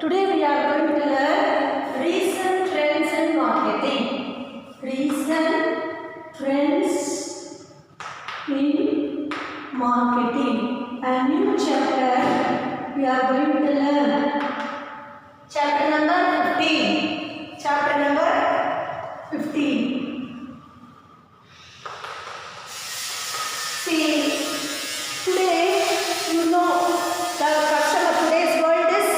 Today we are going to learn recent trends in marketing. Recent trends in marketing. A new chapter we are going to learn. Chapter number 15. Chapter number 15. See, today you know the customer, today's world is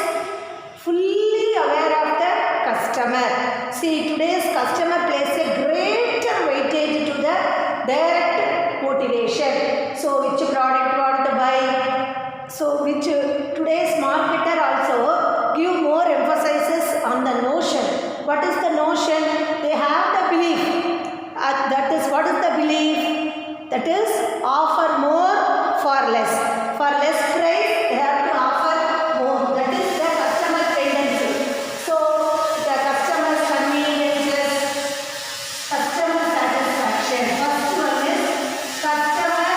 fully aware of the customer. See, today's customer plays a greater weightage to the direct motivation. So, which product want to buy? So, which today's marketer also give more emphasis on the notion. What is the notion? They have the belief. That is, what is the belief? That is, offer more for less. For less price, they have to offer more. That is the customer tendency. So, the customer conveniences, customer satisfaction. First one is customer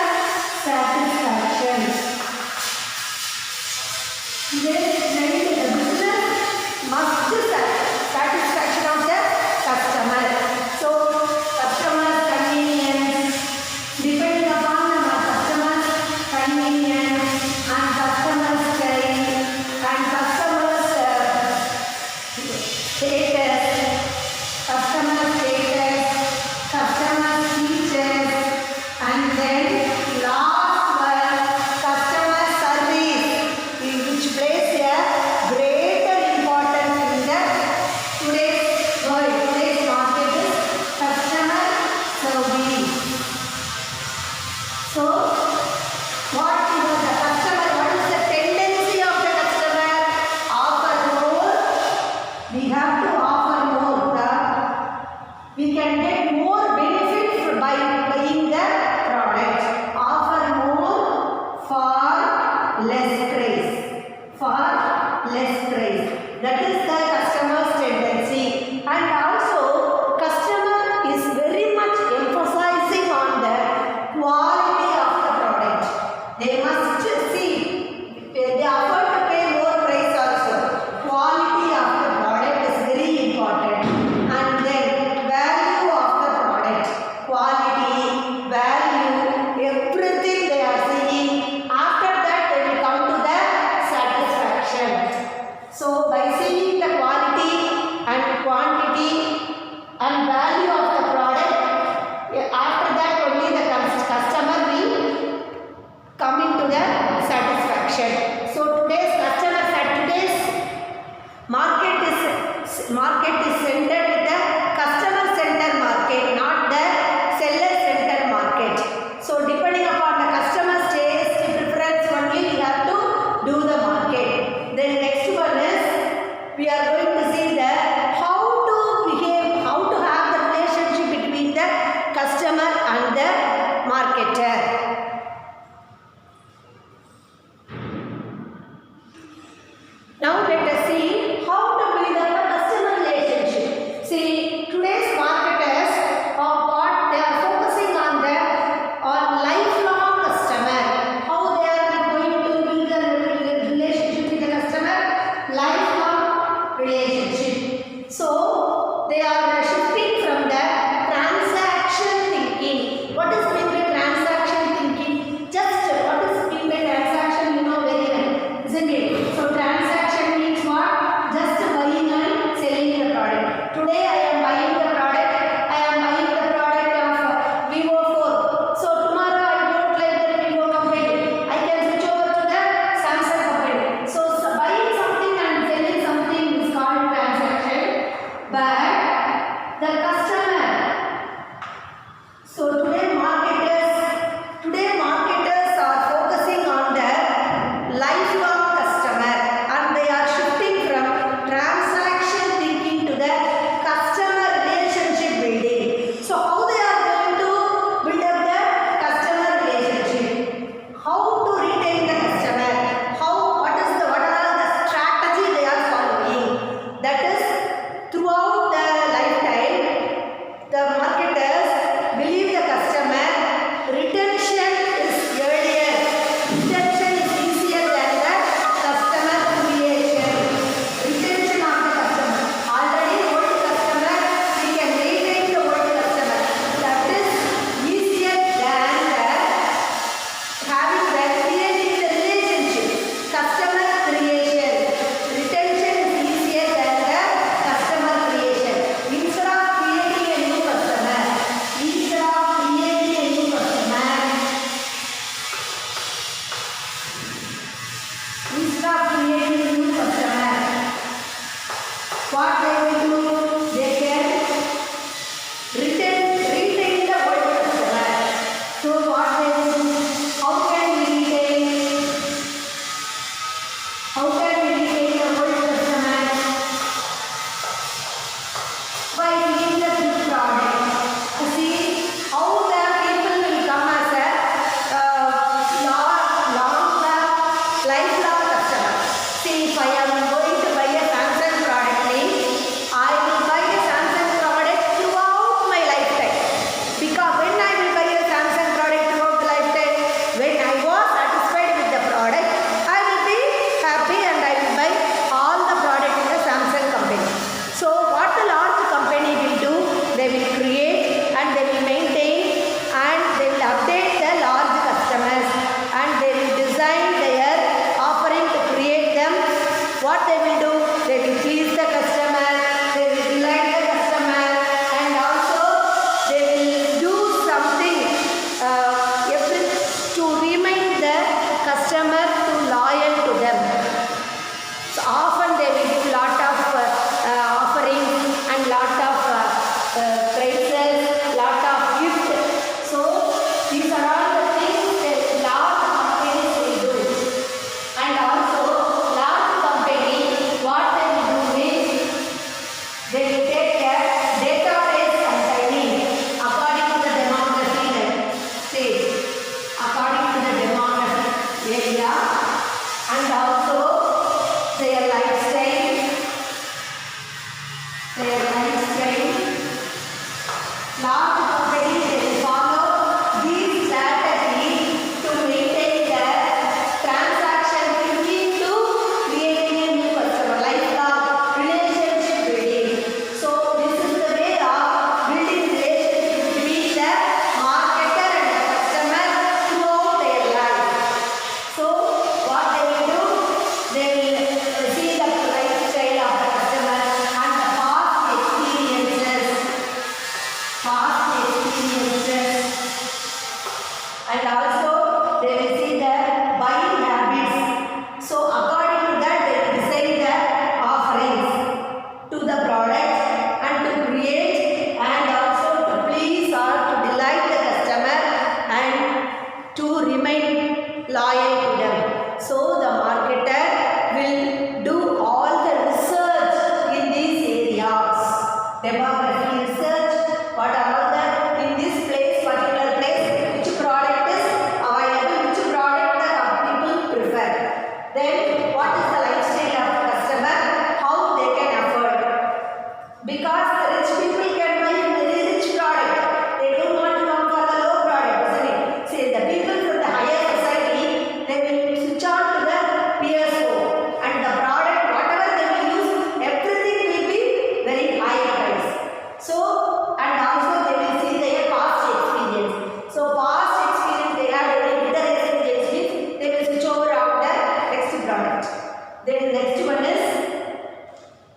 satisfaction. Then the business must satisfaction of the customer. So, customer convenience, depending upon the customer convenience and customer style and customer status, customer features, and then last one, customer service, which plays a greater importance in the today's world. Today's market is customer service. So, what is the customer? What is the tendency of the customer? Offer more. We have to offer more. We can get more benefit by buying the product. Offer more for less price. For less price. That is the customer's tendency. And also, customer is very much emphasizing on the quality of the product. They must see, they afford to pay more price also. Quality of the product is very important. And then value of the product. Quality, value, everything they are seeing. After that they will come to the satisfaction. So by seeing the quality and quantity and value of the product, after that only the customer will come into the satisfaction. So today's market is centered with the customer center market, not the seller center market. So depending upon the customer's taste preference only we have to do the market. Then next one is we are going to see the how to behave, how to have the relationship between the customer and the marketer. Now let us see how to build up a customer relationship. See, today's marketers they are focusing on lifelong customer. How they are going to build a relationship with the customer? Lifelong relationship. So they are shifting from the transaction thinking. What is meant by transaction thinking? Just what is meant by transaction, you know very well, isn't it? So transaction means what?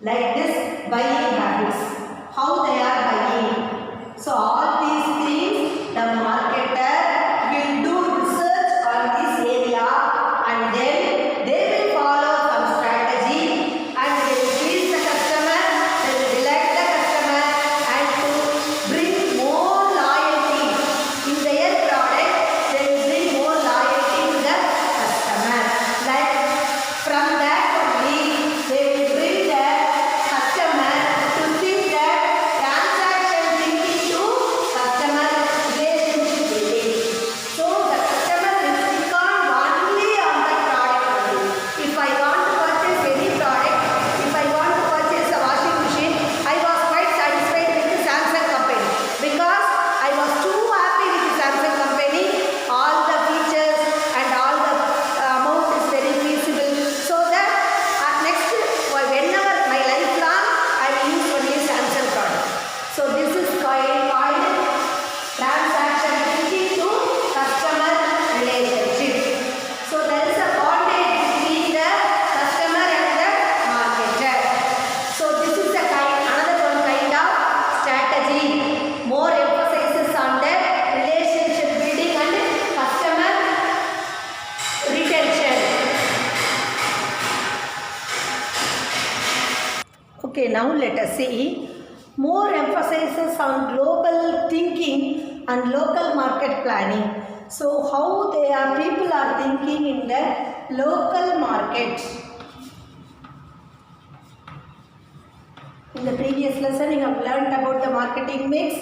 Like this buying habits, how they are buying. So all these things the marketer will do research on this area and then they will follow some strategy and they will please the customer, they will delight the customer and to bring more loyalty in their product, they will bring more loyalty to the customer. Like from that only they will bring the customer to think that transaction thinking to customer relationship building. So the customer will think on only on the product only. If I want to purchase any product, if I want to purchase a washing machine, I was quite satisfied with the Samsung company because I was too happy with the Samsung company. All the features and all the amount is very feasible. So that next whenever my lifelong I will use only Samsung product. So this is called transaction thinking to customer relationship. So there is a bondage between the customer and the marketer. So this is a another one kind of strategy. More emphasis on the relationship building and customer retention. Okay, now let us see more emphasis on global thinking and local market planning. So how people are thinking in the local market. In the previous lesson we have learned about the marketing mix.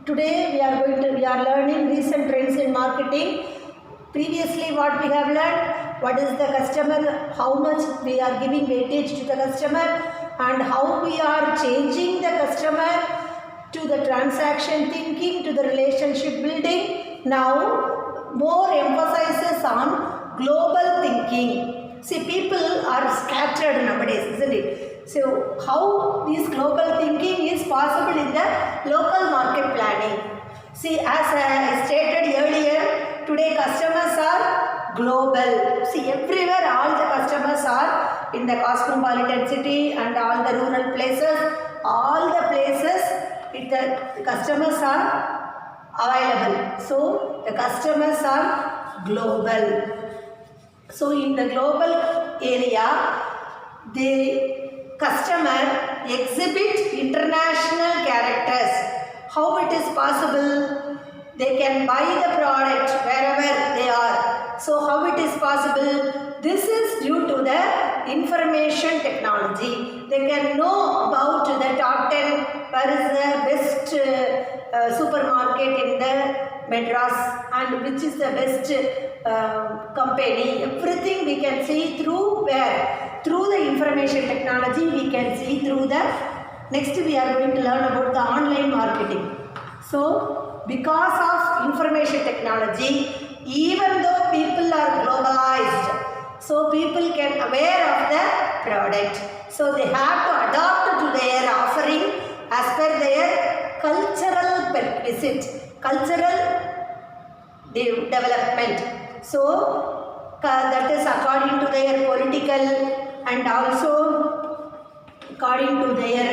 Today we are learning recent trends in marketing. Previously what we have learned, what is the customer, how much we are giving weightage to the customer and how we are changing the customer to the transaction thinking, to the relationship building. Now more emphasis on global thinking. See, people are scattered nowadays, isn't it? So how this global thinking is possible in the local market planning. See, as I stated earlier, today customers are global. See, everywhere all the customers are in the cosmopolitan city and all the rural places, all the places the customers are available. So the customers are global. So in the global area, the customer exhibit international characters. How it is possible? They can buy the product wherever they are. So how it is possible? This is due to the information technology. They can know about the top 10, where is the best supermarket in the Madras and which is the best company. Everything we can see through where? Through the information technology we can see through the. Next we are going to learn about the online marketing. So because of information technology, even though people are globalized, so people can aware of the product. So they have to adapt to their offering as per their cultural requisite, cultural development. So that is according to their political and also according to their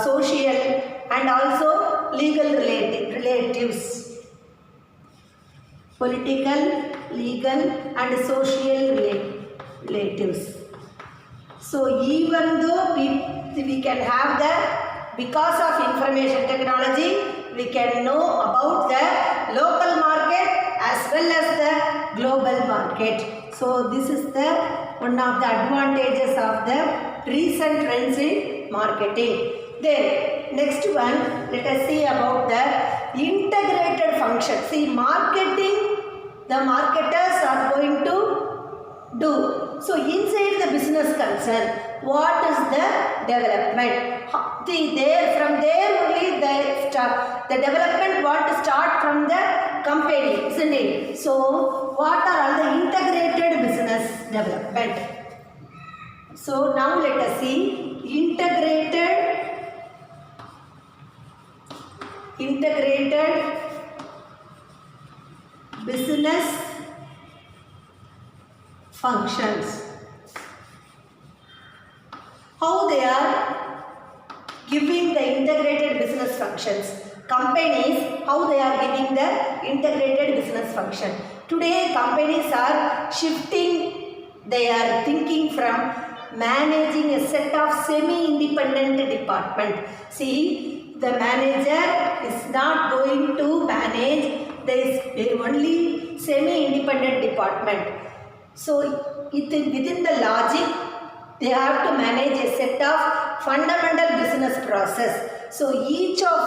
social and also legal relatives. Political, legal and social relatives. So even though we can have the, because of information technology, we can know about the local market as well as the global market. So this is the one of the advantages of the recent trends in marketing. Then next one, let us see about the integrated function. See, marketing, the marketers are going to do. So inside the business concern, what is the development? From there only the development want to start from the company, isn't it? So what are all the integrated business development? So now let us see integrated business functions. How they are giving the integrated business functions. Companies, how they are giving the integrated business function. Today, companies are shifting their thinking from managing a set of semi-independent department. See, the manager is not going to manage this only semi-independent department. So, within the logic, they have to manage a set of fundamental business process. So, each of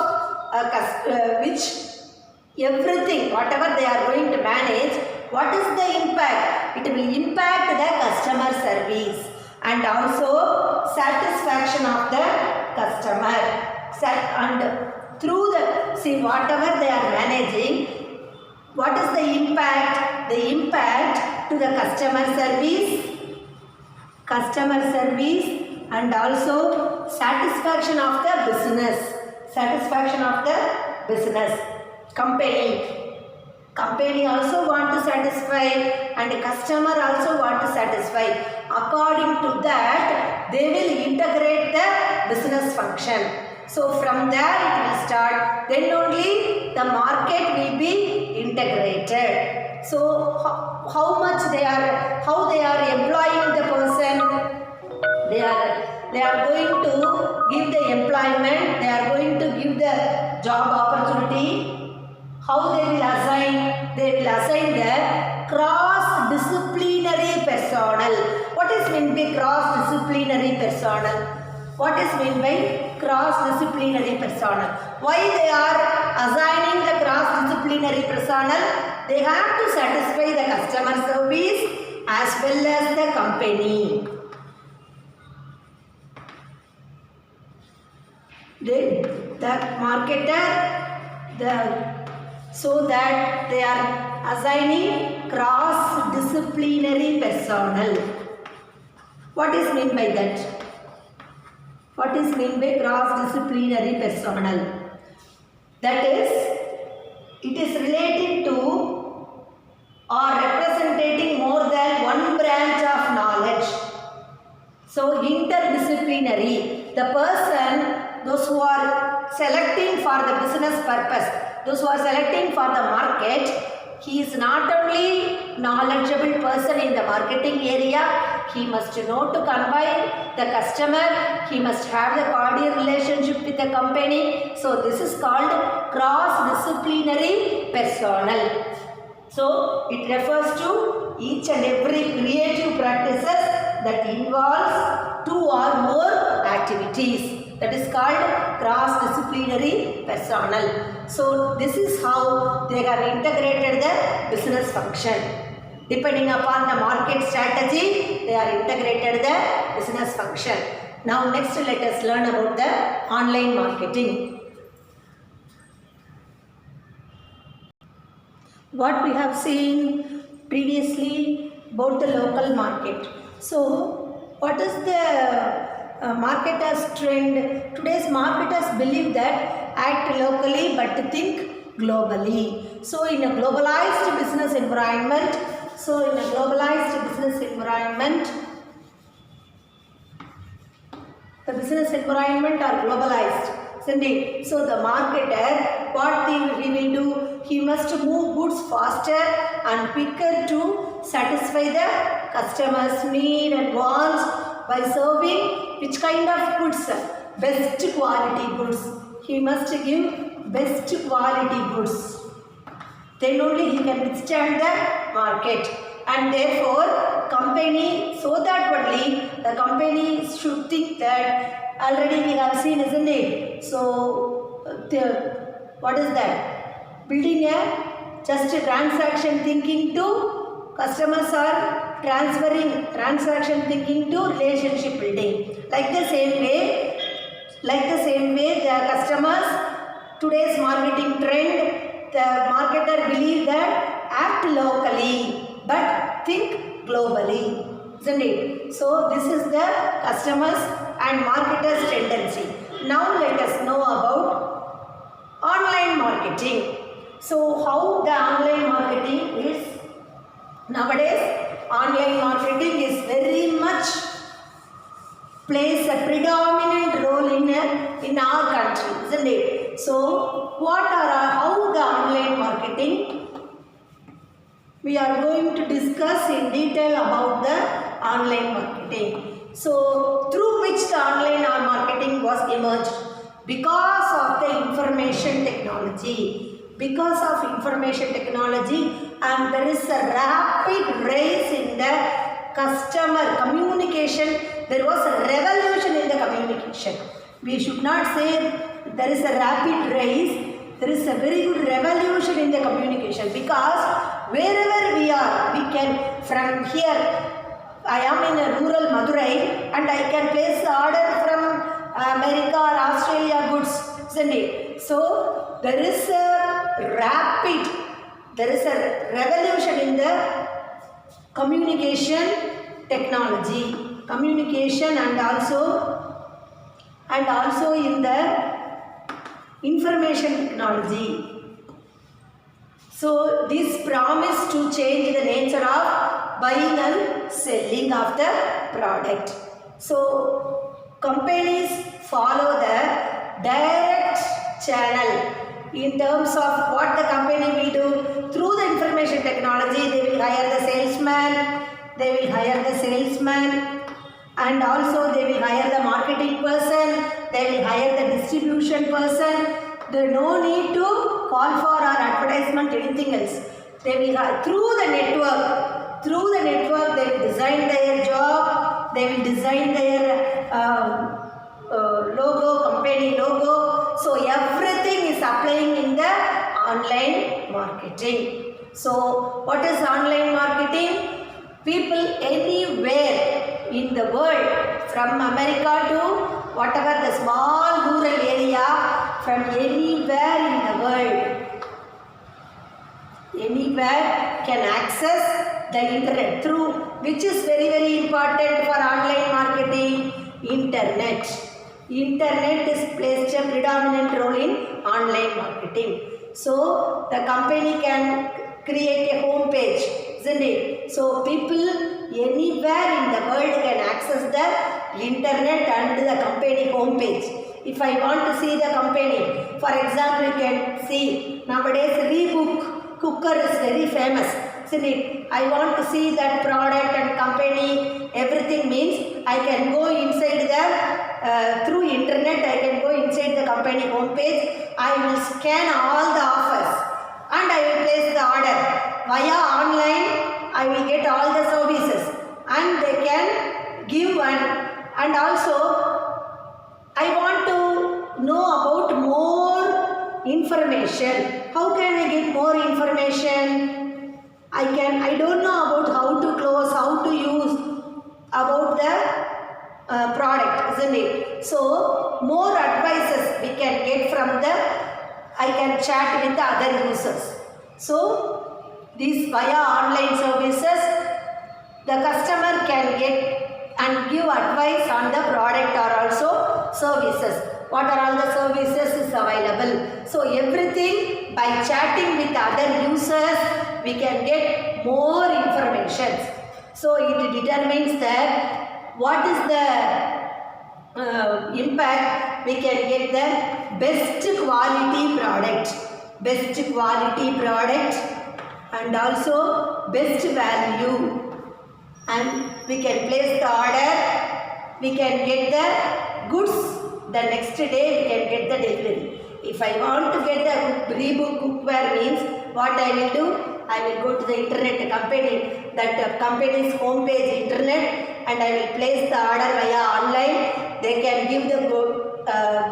everything, whatever they are going to manage, what is the impact? It will impact the customer service and also satisfaction of the customer. And through whatever they are managing, what is the impact? The impact to the customer service and also satisfaction of the business. Company also want to satisfy and customer also want to satisfy. According to that, they will integrate the business function. So from there it will start. Then only the market will be integrated. So how they are employing the person? They are going to give the employment, they are going to give the job opportunity. How they will assign? They will assign the cross-disciplinary personnel. What is meant by cross-disciplinary personnel? What is meant by cross-disciplinary personnel? Why they are assigning the cross-disciplinary personnel? They have to satisfy the customer service as well as the company. The marketer, so that they are assigning cross-disciplinary personnel. What is meant by that? What is meant by cross-disciplinary personnel? That is, it is related to or representing more than one branch of knowledge. So, interdisciplinary, the person, those who are selecting for the business purpose, those who are selecting for the market, he is not only knowledgeable person in the marketing area, he must know to combine the customer, he must have the cordial relationship with the company. So this is called cross-disciplinary personnel. So it refers to each and every creative practices that involves two or more activities. That is called cross-disciplinary personnel. So this is how they have integrated the business function. Depending upon the market strategy, they are integrated the business function. Now next let us learn about the online marketing. What we have seen previously about the local market. So what is the marketers trend? Today's marketers believe that act locally but think globally. So in a globalized business environment, the business environment are globalized, isn't it? So the marketer, what he will do? He must move goods faster and quicker to satisfy the customers' need and wants by serving which kind of goods? Best quality goods. He must give best quality goods. Then only he can withstand the market. And therefore, company, so that only the company should think that already we have seen, isn't it? So, what is that? Building just a transaction thinking to customers are transferring transaction thinking to relationship building. Like the same way, the customers, today's marketing trend, the marketer believe that act locally but think globally, isn't it? So this is the customers and marketers tendency. Now let us know about online marketing. So how the online marketing is? Nowadays online marketing is very much plays a predominant role in our country, isn't it? So, how the online marketing? We are going to discuss in detail about the online marketing. So, through which the online marketing was emerged? Because of the information technology. Because of information technology, and there is a rapid rise in the customer communication. There was a revolution in the communication. We should not say there is a rapid rise. There is a very good revolution in the communication, because wherever we are, we can, from here, I am in a rural Madurai and I can place the order from America or Australia goods, isn't it? So, there is a revolution in the communication technology, communication, and also in the information technology. So, this promise to change the nature of buying and selling of the product. So, companies follow the direct channel in terms of what the company will do. Through the information technology, they will hire the salesman, and also they will hire the marketing person, they will hire the distribution person. There is no need to call for our advertisement, anything else. They will hire through the network. Through the network, they will design their job, they will design their logo, company logo. So everything is applying in the online marketing. So what is online marketing? People anywhere in the world, from America to whatever the small rural area, from anywhere in the world, anywhere can access the internet through, which is very, very important for online marketing, internet. Internet is plays a predominant role in online marketing. So the company can create a home page, isn't it? So people anywhere in the world can access the internet and the company home page. If I want to see the company, for example, you can see nowadays Rebook cooker is very famous, isn't it? I want to see that product and company, everything means I can go inside the through internet. I can go inside the company home page. I will scan all the offers and I will place the order via online. I will get all the services and they can give and also I want to know about more information. How can I get more information? I don't know about how to close, how to use, about the product, isn't it? So more advices we can get from I can chat with the other users. So these via online services, the customer can get and give advice on the product or also services. What are all the services is available. So everything by chatting with other users, we can get more information. So it determines that what is the impact. We can get the best quality product and also best value, and we can place the order, we can get the goods, the next day we can get the delivery. If I want to get the Rebook cookware means what I will do, I will go to the internet company, that company's homepage internet, and I will place the order via online. They can give the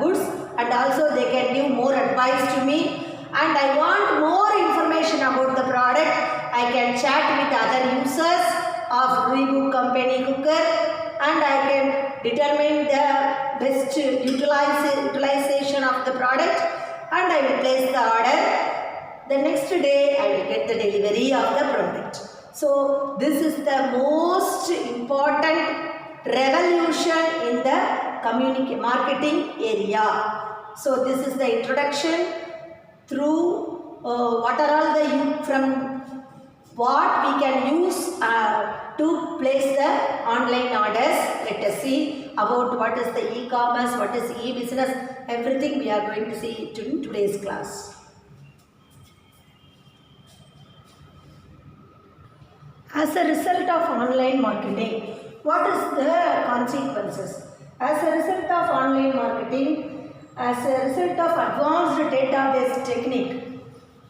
goods and also they can give more advice to me, and I want more information about the product. I can chat with other users of Rebook company cooker and I can determine the best utilization of the product and I will place the order. The next day I will get the delivery of the product. So this is the most important revolution in the marketing area. So this is the introduction through what are all the from what we can use to place the online orders. Let us see about what is the e-commerce, what is e-business, everything we are going to see in today's class. As a result of online marketing, what is the consequences? As a result of online marketing, as a result of advanced database technique,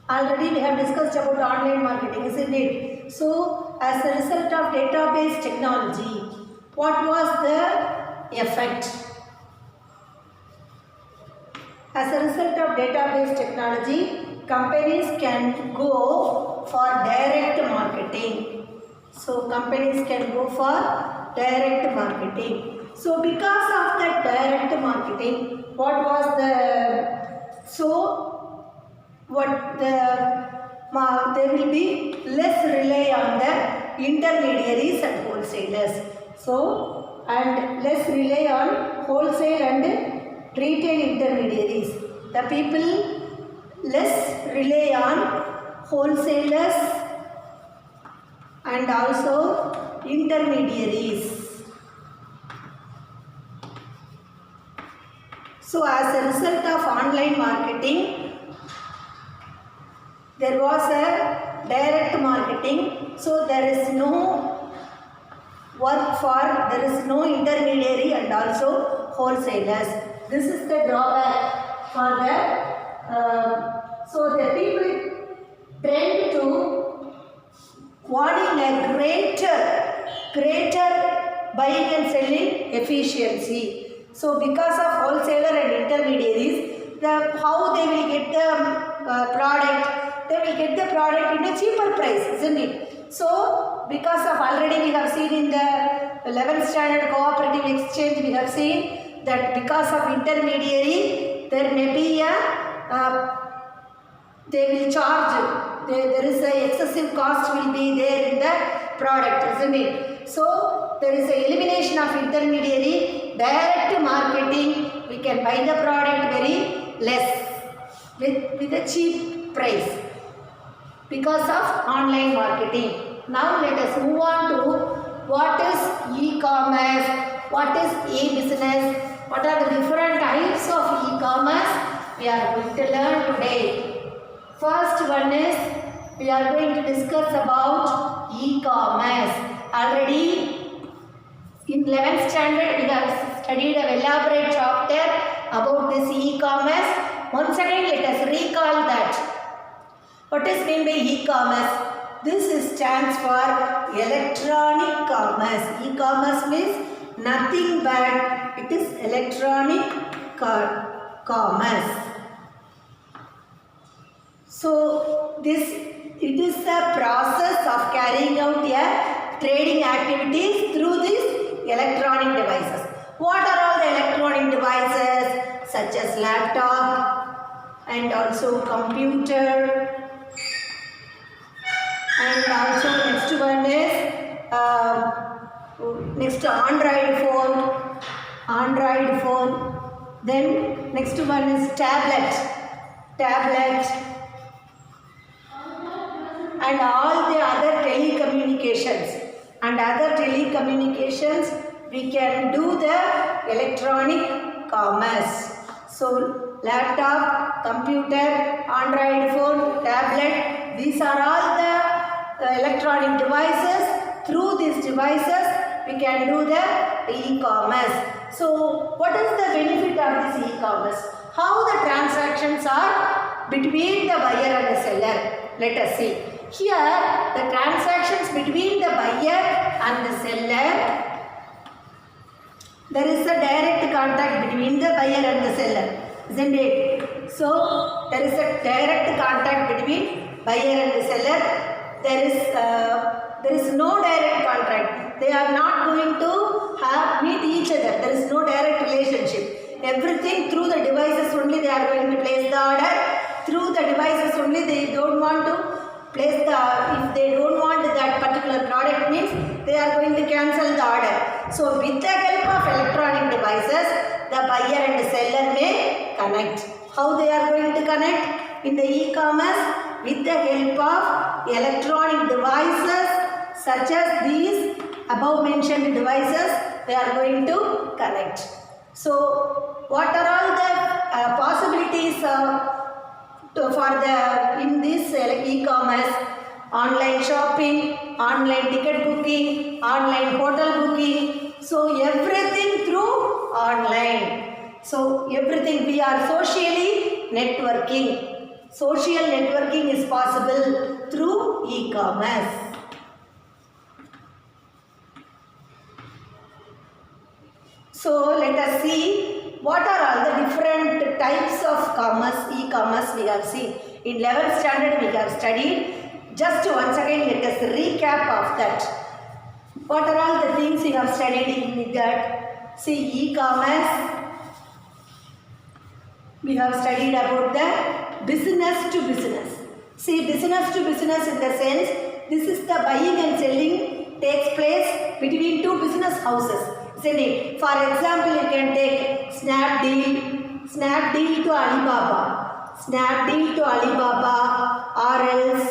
already we have discussed about online marketing, isn't it? So, as a result of database technology, what was the effect? As a result of database technology, companies can go for direct marketing. So, companies can go for direct marketing. So, because of that direct marketing, what was the, there will be less relay on the intermediaries and wholesalers. So, and less relay on wholesale and retail intermediaries. The people less rely on wholesalers and also intermediaries. So, as a result of online marketing, there was a direct marketing. So, there is no work for, there is no intermediary and also wholesalers. This is the drawback for the, so the people tend to wanting a greater buying and selling efficiency. So, because of wholesaler and intermediaries, how they will get the product, they will get the product in a cheaper price, isn't it? So, because of already we have seen in the 11th standard cooperative exchange, we have seen that because of intermediary, there may be a, they will charge, there is a excessive cost will be there in the product, isn't it? So, there is a elimination of intermediary, direct marketing, we can buy the product very less with a cheap price because of online marketing. Now, let us move on to what is e-commerce, what is e-business, what are the different types of e-commerce we are going to learn today. First one is, we are going to discuss about e-commerce. Already in 11th standard we have studied a elaborate chapter about this e-commerce. Once again let us recall that. What is meant by e-commerce? This stands for electronic commerce. E-commerce means nothing but it is electronic commerce. So, it is a process of carrying out a trading activities through these electronic devices. What are all the electronic devices? Such as laptop and also computer, and also next one is next Android phone. Then next one is tablet. And all the other telecommunications. And other telecommunications, we can do the electronic commerce. So, laptop, computer, Android phone, tablet, these are all the electronic devices. Through these devices, we can do the e-commerce. So, what is the benefit of this e-commerce? How the transactions are between the buyer and the seller? Let us see. Here, the transactions between the buyer and the seller, there is a direct contact between the buyer and the seller, isn't it? So, there is a direct contact between buyer and the seller. There is no direct contact. They are not going to meet each other. There is no direct relationship. Everything through the devices only they are going to place the order. Through the devices only they don't want to place if they don't want that particular product means they are going to cancel the order. So, with the help of electronic devices, the buyer and the seller may connect. How they are going to connect? In the e-commerce, with the help of electronic devices such as these above mentioned devices, they are going to connect. So what are all the possibilities for the in this e-commerce? Online shopping, online ticket booking, online hotel booking. So everything through online. So everything, we are socially networking. Social networking is possible through e-commerce. So let us see what are all the different types of commerce, e-commerce we have seen. In 11th standard we have studied. Just once again let us recap of that. What are all the things we have studied in that? See, e-commerce, we have studied about the business to business. See, business to business in the sense, this is the buying and selling takes place between two business houses. For example, you can take Snapdeal to Alibaba, Snapdeal to Alibaba, or else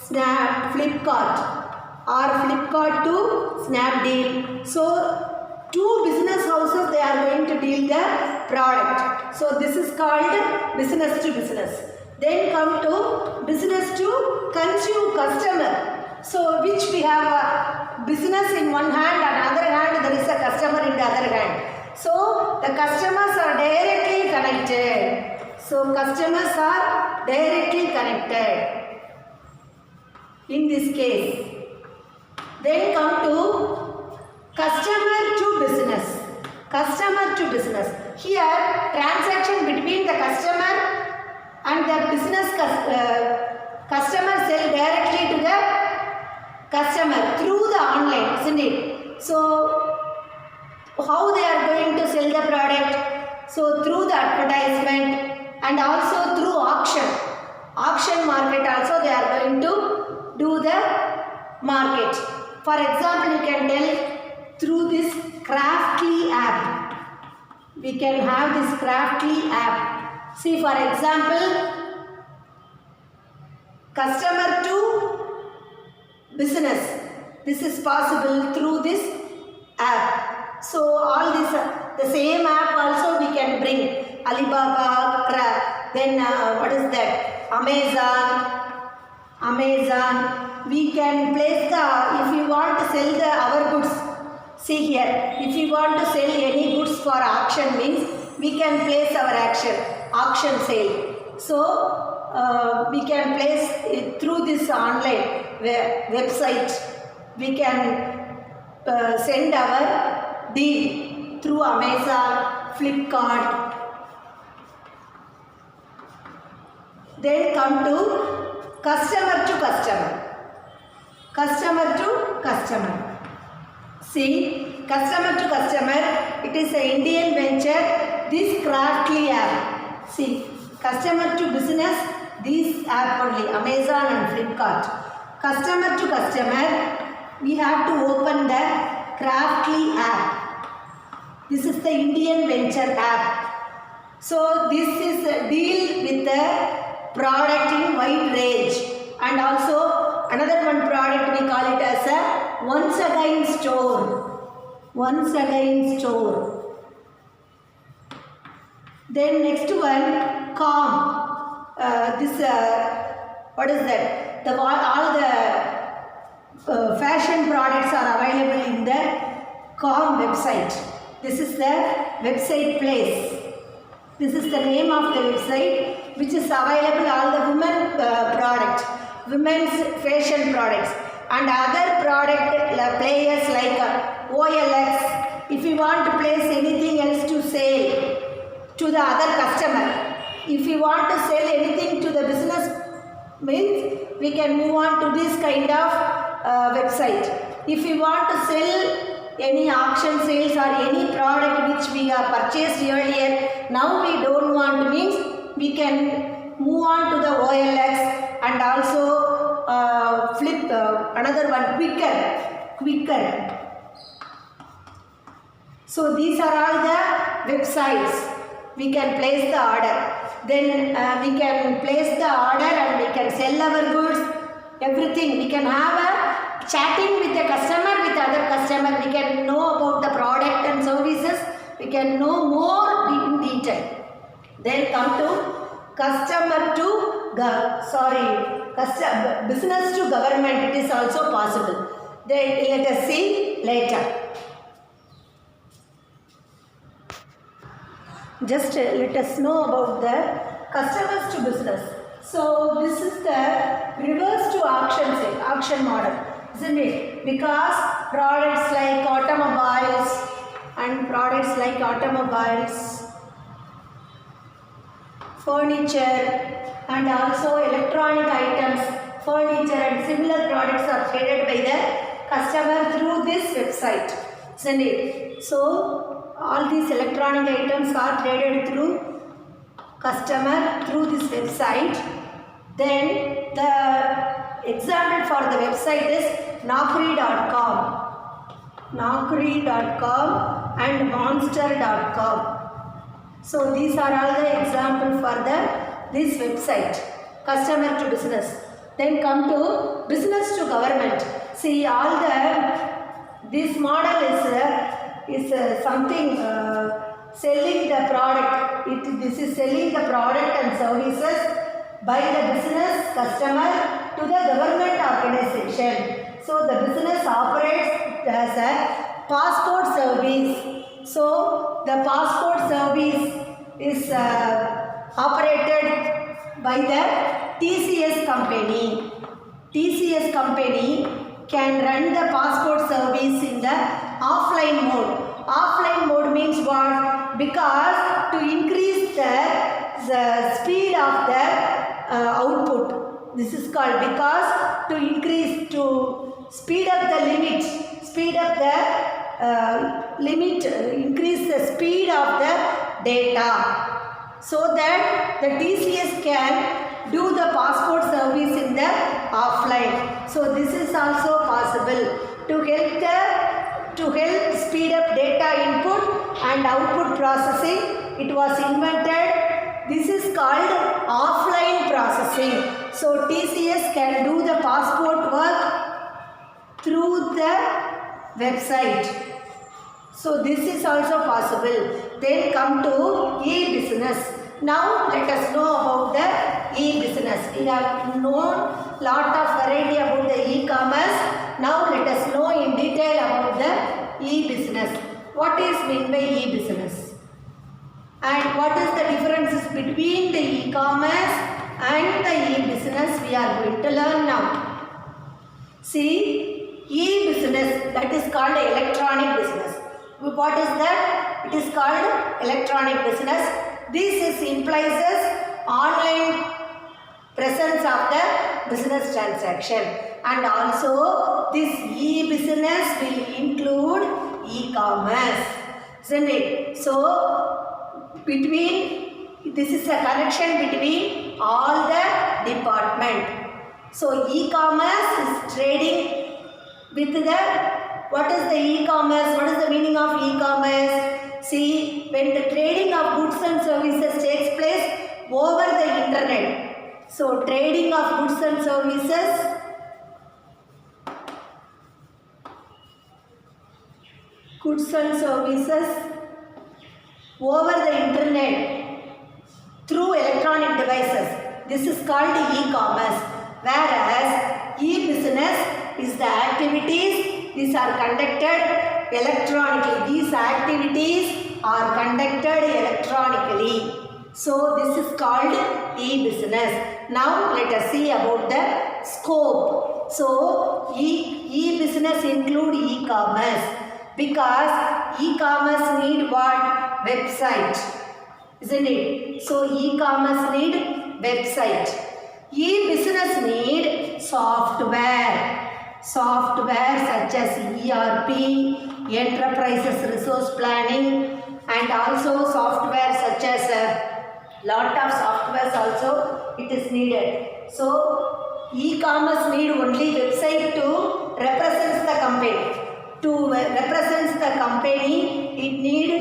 Flipkart, or Flipkart to Snapdeal. So two business houses, they are going to deal the product. So this is called business to business. Then come to business to customer. So which we have a business in one hand and other hand there is a customer in the other hand. So the customers are directly connected. So customers are directly connected in this case. Then come to customer to business. Customer to business. Here transaction between the customer and the business customer sell directly to the customer through the online, isn't it? So how they are going to sell the product? So through the advertisement and also through auction. Auction market also they are going to do the market. For example, you can tell through this Craftly app. We can have this Craftly app. See, for example, customer to business. This is possible through this app. So all this, the same app also we can bring. Alibaba, then what is that? Amazon. We can place the, if you want to sell our goods. See here, if you want to sell any goods for auction means we can place our auction sale. So we can place it through this online website. We can send our deal through Amazon, Flipkart. Then come to customer to customer. Customer to customer. See, customer to customer, it is an Indian venture, this Craftly app. See, customer to business, this app only, Amazon and Flipkart. Customer to customer, we have to open the Craftly app. This is the Indian venture app. So this is a deal with the product in wide range. And also another one product we call it as a once again store. Once again store. Then next one, com. What is that? All the fashion products are available in the com website. This is the website place. This is the name of the website which is available all the women's fashion products and other product players like OLX. If you want to place anything else to sell to the other customer, if you want to sell anything to the business means we can move on to this kind of website. If you want to sell any auction sales or any product which we have purchased earlier, now we don't want means we can move on to the OLX and also another one, quicker. So these are all the websites. We can place the order. Then we can place the order and we can sell our goods. Everything. We can have a chatting with the customer, with other customer, we can know about the product and services. We can know more in detail. Then come to business to government. It is also possible. Then let us see later. Just let us know about the customers to business. So this is the reverse to auction model, isn't it? Because products like automobiles, furniture, and also electronic items, furniture and similar products are traded by the customer through this website, isn't it? So all these electronic items are traded through customer through this website. Then the example for the website is naukri.com and monster.com. So these are all the example for this website, customer to business. Then come to business to government. See, all this model is something selling the product. This is selling the product and services by the business customer to the government organization. So the business operates as a passport service. So the passport service is operated by the TCS company. TCS company can run the passport service in the offline mode. Offline mode means what? Because to increase the speed of the output. This is called because to speed up the limit, increase the speed of the data, so that the TCS can do the passport service in the offline. So this is also possible to help speed up data input and output processing. It was invented. This is called offline processing. So TCS can do the passport work through the website. So this is also possible. Then come to e-business. Now let us know about the e-business. We have known lot of variety about the e-commerce. Now let us know in detail about the e-business. What is meant by e-business? And what is the differences between the e-commerce and the e-business we are going to learn now. See, e-business, that is called electronic business. What is that? It is called electronic business. This implies online presence of the business transaction. And also this e-business will include e-commerce, isn't it? So this is a connection between all the department. So e-commerce is trading with what is the e-commerce? What is the meaning of e-commerce? See, when the trading of goods and services takes place over the internet. So trading of goods and services over the internet through electronic devices. This is called e-commerce. Whereas e-business is the activities, these are conducted electronically. These activities are conducted electronically. So this is called e-business. Now let us see about the scope. So e-business include e-commerce. Because e-commerce need what? Website, isn't it? So e-commerce need website. E-business need software such as ERP, enterprises resource planning, and also software such as lot of softwares also it is needed. So e-commerce need only website to represent the company. To represent the company, it need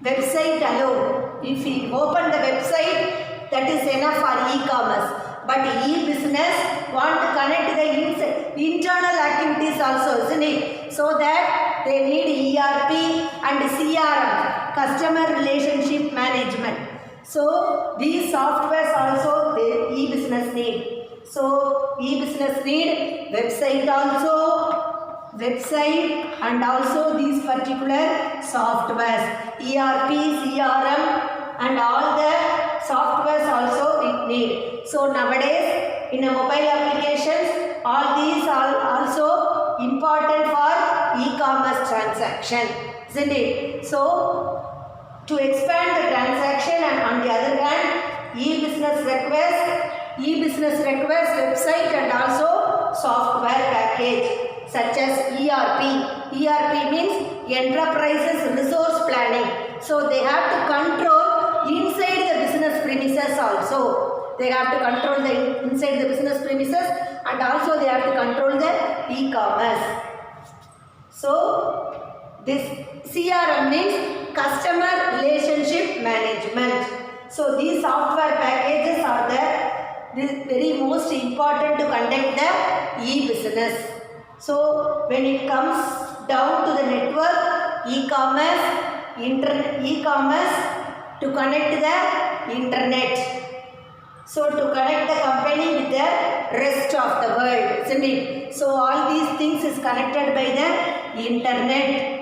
website alone. If we open the website, that is enough for e-commerce. but e-business want to connect the internal activities also, isn't it? So that they need ERP and CRM, customer relationship management. So these softwares also the e-business need. So e-business need website and also these particular softwares, ERP, CRM and all the softwares also it need. So nowadays in a mobile applications, all these are also important for e-commerce transaction, isn't it? So to expand the transaction, and on the other hand, e-business requires website and also software package such as ERP. ERP means enterprises resource planning. So they have to control inside the business premises also. They have to control the inside the business premises and also they have to control the e-commerce. So this CRM means customer relationship management. So these software packages are the very most important to conduct the e-business. So when it comes down to the network, e-commerce to connect the internet. So to connect the company with the rest of the world, isn't it? So all these things is connected by the internet.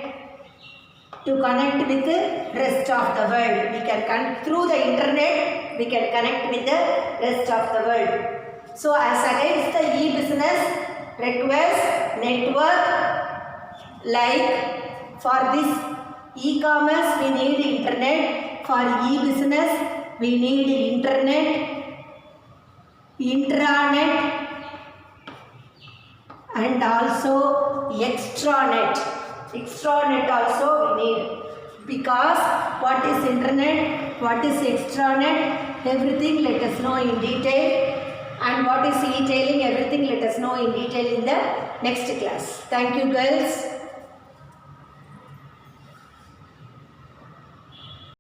To connect with the rest of the world, we can through the internet we can connect with the rest of the world. So as against the e-business requires network, like for this e-commerce we need internet, for e-business we need internet, intranet and also extranet. Extranet also we need, because what is internet, what is extranet, everything let us know in detail, and what is e-tailing, everything let us know in detail in the next class. Thank you girls.